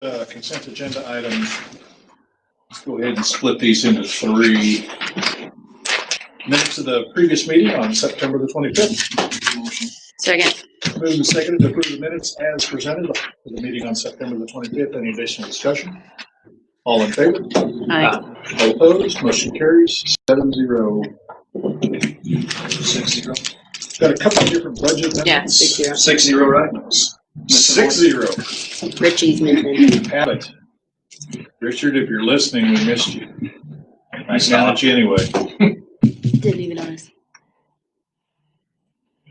Consent agenda items. Let's go ahead and split these into three. Minutes of the previous meeting on September the 25th. Second. Moved and seconded to approve the minutes as presented for the meeting on September the 25th. Any additional discussion? All in favor? Aye. All opposed? Motion carries 7-0. 6-0. Got a couple of different budget amendments. Yeah, 6-0. 6-0, right? 6-0. Richie's missing. Have it. Richard, if you're listening, we missed you. Nice to meet you anyway. Didn't even notice.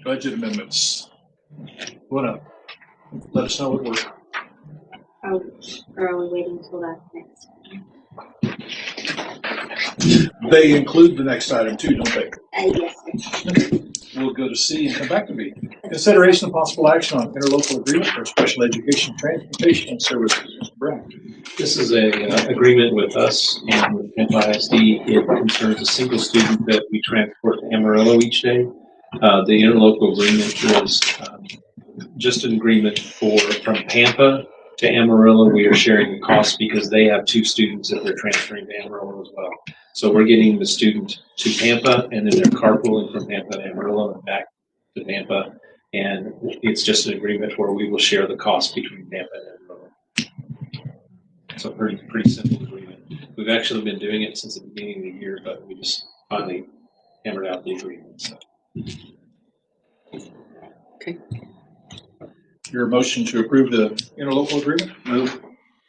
Budget amendments. What up? Let us know what worked. Or are we waiting until that next? They include the next item too, don't they? Yes. We'll go to C and come back to B. Consideration of possible action on interlocal agreement for special education transportation and services. Mr. Brown. This is a agreement with us and with PISD. It concerns a single student that we transport to Amarillo each day. The interlocal agreement is just an agreement from Pampa to Amarillo. We are sharing the cost because they have two students that they're transferring to Amarillo as well. So we're getting the student to Pampa, and then they're carpooling from Pampa to Amarillo and back to Pampa. And it's just an agreement where we will share the cost between Pampa and Amarillo. So pretty simple agreement. We've actually been doing it since the beginning of the year, but we just finally hammered out the agreement. So. Okay. Your motion to approve the interlocal agreement? Move.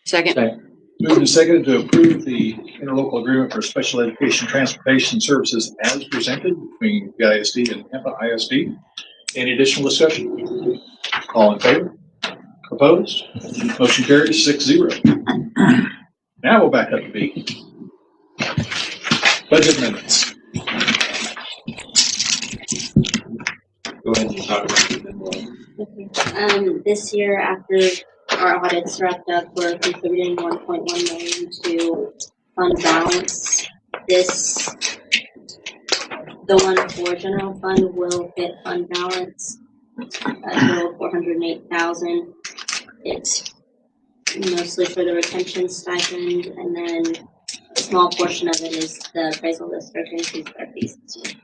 Second. Moved and seconded to approve the interlocal agreement for special education transportation services as presented between PISD and Pampa ISD. Any additional discussion? All in favor? Opposed? Motion carries 6-0. Now we'll back up to B. Budget amendments. Go ahead and talk about it. This year, after our audits wrapped up, we're contributing $1.1 million to fund balance. The one for general fund will hit fund balance at $408,000. It's mostly for the retention stipend, and then a small portion of it is the appraisal district increase their fees this year.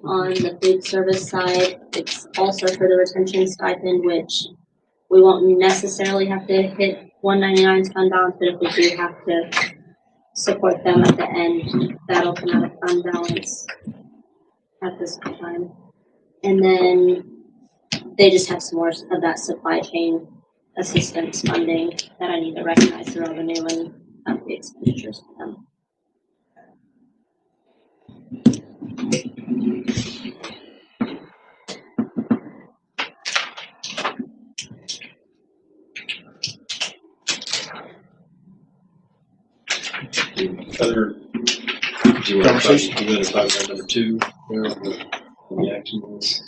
On the food service side, it's also for the retention stipend, which we won't necessarily have to hit 199's fund balance, but if we do have to support them at the end, that'll come out of fund balance at this time. And then they just have some more of that supply chain assistance funding that I need to recognize the revenue and have the expenditures for them. Other Do you want to talk about number 2? Where the action was?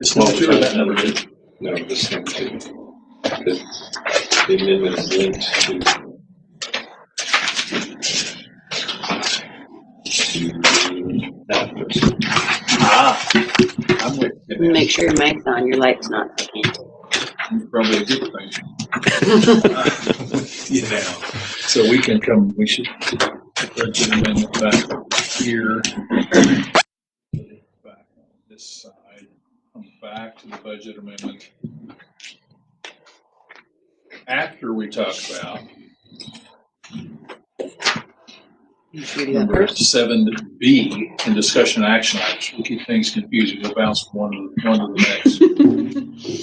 It's not sure that number 2. No, this number 2. The amendment is linked to that person. I'm with you. Make sure your mic's on, your light's not ticking. Probably a good thing. So we can come, we should budget amendment back here. Back on this side. Come back to the budget amendment. After we talk about number 7B in discussion action items. We keep things confusing. We'll bounce from one to the next.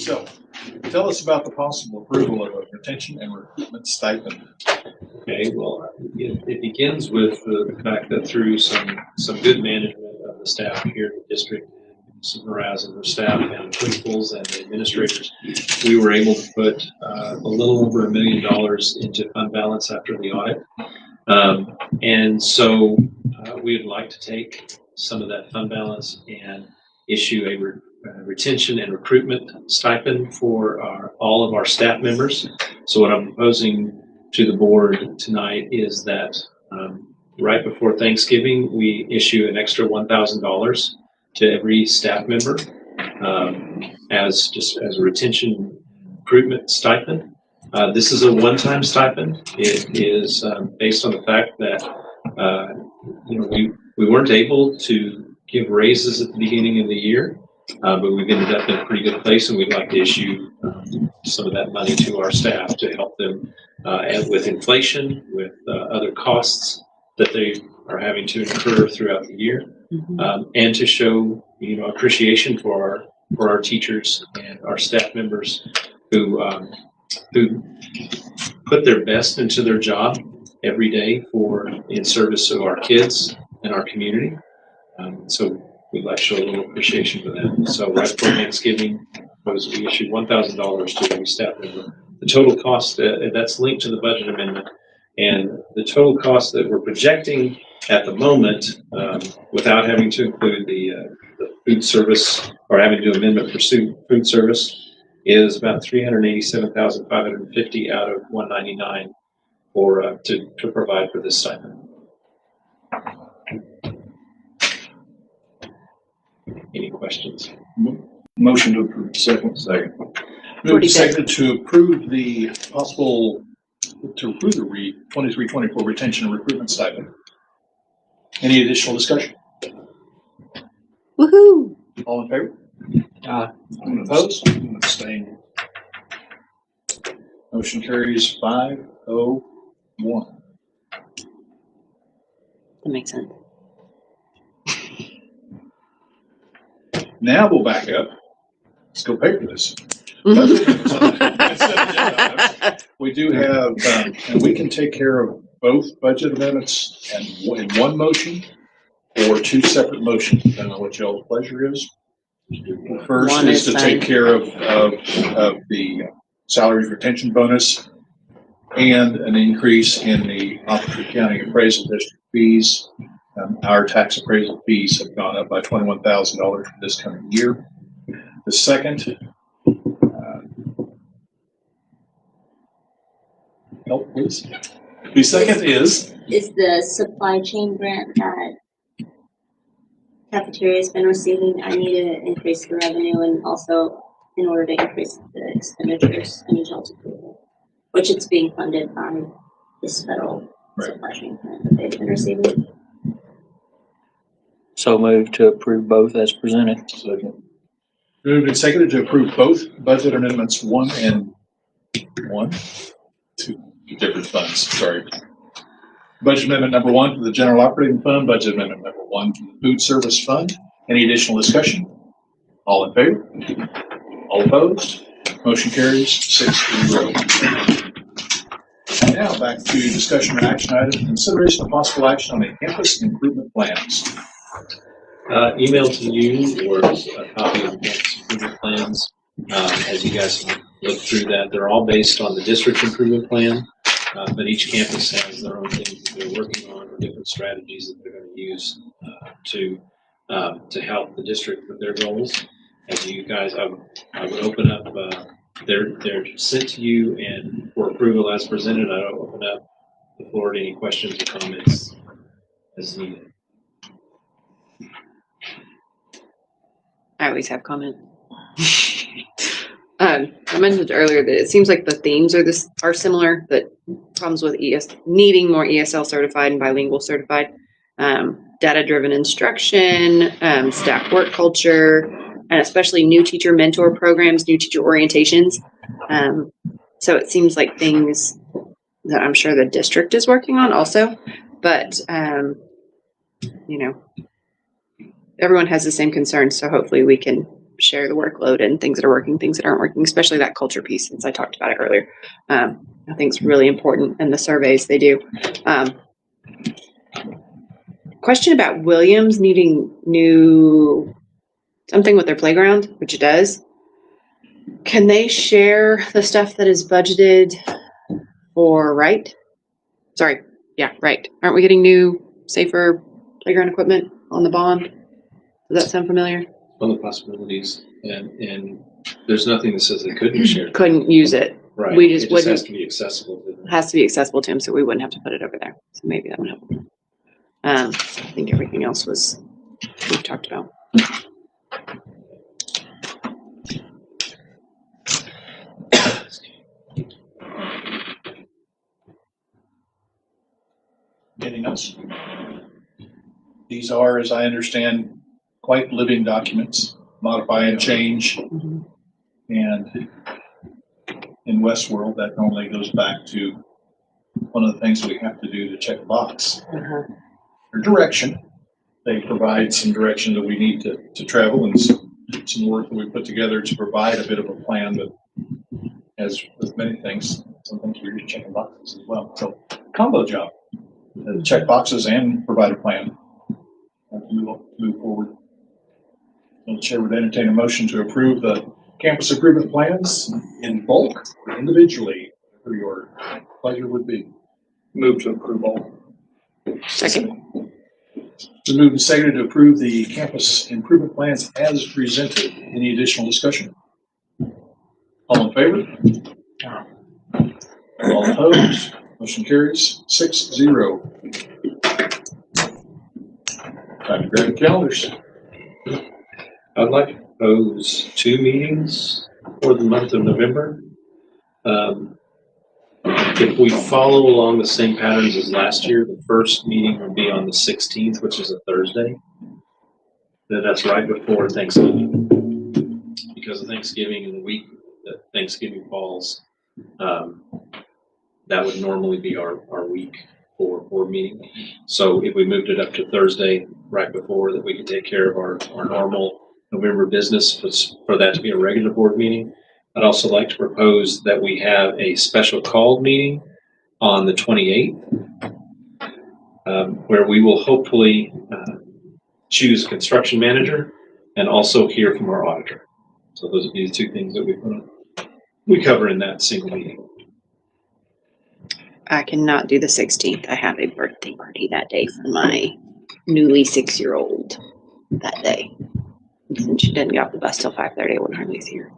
So, tell us about the possible approval of a retention and recruitment stipend. Okay, well, it begins with the fact that through some good management of the staff here in the district, some morale of the staff and the principals and the administrators, we were able to put a little over $1 million into fund balance after the audit. And so we'd like to take some of that fund balance and issue a retention and recruitment stipend for all of our staff members. So what I'm proposing to the board tonight is that right before Thanksgiving, we issue an extra $1,000 to every staff member as a retention recruitment stipend. This is a one-time stipend. It is based on the fact that we weren't able to give raises at the beginning of the year, but we've ended up in a pretty good place, and we'd like to issue some of that money to our staff to help them with inflation, with other costs that they are having to incur throughout the year, and to show appreciation for our teachers and our staff members who put their best into their job every day in service of our kids and our community. So we'd like to show a little appreciation for them. So right before Thanksgiving, we issued $1,000 to every staff member. The total cost, that's linked to the budget amendment, and the total cost that we're projecting at the moment, without having to include the food service or having to do amendment for food service, is about $387,550 out of $199 to provide for this stipend. Any questions? Motion to approve. Second. Moved and seconded to approve the 23-24 retention and recruitment stipend. Any additional discussion? Woohoo! All in favor? Anyone opposed? Abstained. Motion carries 501. That makes sense. Now we'll back up. Let's go pay for this. We do have, and we can take care of both budget amendments in one motion or two separate motions, depending on what y'all's pleasure is. First One is is to fine. take care of the salaries retention bonus and an increase in the Officer County Appraisal District fees. Our tax appraisal fees have gone up by $21,000 for this coming year. The second, help please. The second is the supply chain grant that cafeteria has been receiving. I need to increase the revenue, and also in order to increase the expenditures, I need y'all's approval, which it's being funded by this federal supply chain grant that they've been receiving. So moved to approve both as presented. second. Moved and seconded to approve both budget amendments, two different funds, sorry. Budget amendment number 1 for the general operating fund, budget amendment number 1 for the food service fund. Any additional discussion? All in favor? All opposed? Motion carries 6-0. And now back to discussion and action items. Consideration of possible action on the campus improvement plans. Email to you or a copy of the improvement plans. As you guys look through that, they're all based on the district improvement plan, but each campus has their own things that they're working on or different strategies that they're going to use to help the district with their goals. As you guys, I would open up. They're sent to you and for approval as presented. I will open up the floor to any questions or comments as needed. I always have comment. I mentioned earlier that it seems like the themes are similar. That problems with needing more ESL certified and bilingual certified, data-driven instruction, staff work culture, and especially new teacher mentor programs, new teacher orientations. So it seems like things that I'm sure the district is working on also, but everyone has the same concerns. So hopefully we can share the workload and things that are working, things that aren't working, especially that culture piece, since I talked about it earlier. I think it's really important in the surveys they do. Question about Williams needing something with their playground, which it does. Can they share the stuff that is budgeted for right? Sorry. Yeah, right. Aren't we getting new, safer playground equipment on the bond? Does that sound familiar? One of the possibilities, and there's nothing that says they couldn't share. Couldn't use it. Right. We just it wouldn't. has to be accessible to them. Has to be accessible to him, so we wouldn't have to put it over there. So maybe that would help. I think everything else we've talked about. Anything else? These are, as I understand, quite living documents, modify and change. Mhm. And in Westworld, that normally goes back to one of the things we have to do to check the box. Uh-huh. Or direction. They provide some direction that we need to travel and some work that we put together to provide a bit of a plan, but as with many things, sometimes we're just checking boxes as well. So combo job, check boxes and provide a plan. Move forward. And the chair would entertain a motion to approve the campus improvement plans in bulk or individually, whatever your pleasure would be. Move to approve all. Second. To move and seconded to approve the campus improvement plans as presented. Any additional discussion? All in favor? All opposed? Motion carries 6-0. Time to grab the calendars. I'd like to propose 2 meetings for the month of November. If we follow along the same patterns as last year, the first meeting will be on the 16th, which is a Thursday. Then that's right before Thanksgiving. Because of Thanksgiving and the week that Thanksgiving falls, that would normally be our week for board meeting. So if we moved it up to Thursday right before, that we could take care of our normal November business for that to be a regular board meeting. I'd also like to propose that we have a special called meeting on the 28th, where we will hopefully choose a construction manager and also hear from our auditor. So those would be the 2 things that we cover in that single meeting. I cannot do the 16th. I have a birthday party that day for my newly 6-year-old that day. Since she didn't get off the bus till 5:30, I wouldn't hardly see her.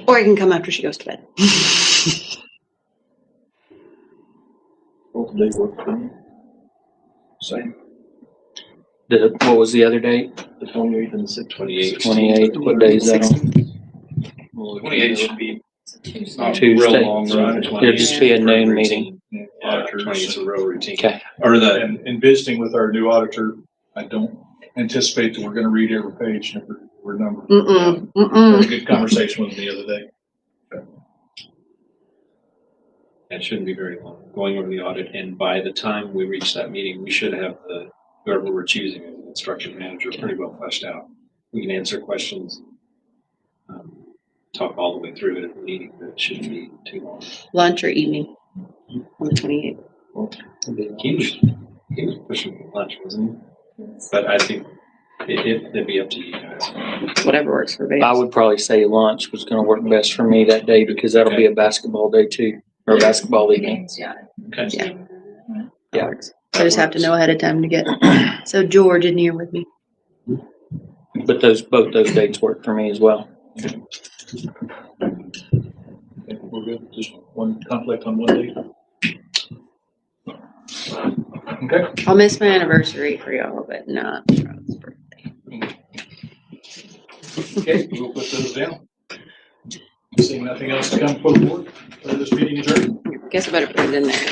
Or I can come after she goes to bed. Both days work for me. Same. What was the other date? The 28th and the 28th. 28th. What day is that on? 28th should be not Tuesday. real long, right? It'll just be a noon meeting. Yeah, 20 is a real routine. Okay. Or the And in visiting with our new auditor, I don't anticipate that we're going to read every page and we're numbered. Mm-mm. Had a Mm-mm. good conversation with him the other day. That shouldn't be very long, going over the audit, and by the time we reach that meeting, we should have whoever we're choosing as an instruction manager pretty well fleshed out. We can answer questions, talk all the way through it at the meeting, but it shouldn't be too long. Lunch or evening on the 28th. He was pushing for lunch, wasn't he? But I think it'd be up to you guys. Whatever works for Vegas. I would probably say lunch was going to work best for me that day because that'll be a basketball day too, or a basketball evening. Yeah. Okay. Yeah. That Yeah. works. I just have to know ahead of time to get. So George in here with me. But both those dates work for me as well. Okay, we're good. Just one conflict on one day. Okay. I'll miss my anniversary for y'all, but not Charles' birthday. Okay, we'll put those down. Seeing nothing else to come forward, this meeting adjourned. Guess I better put it in there.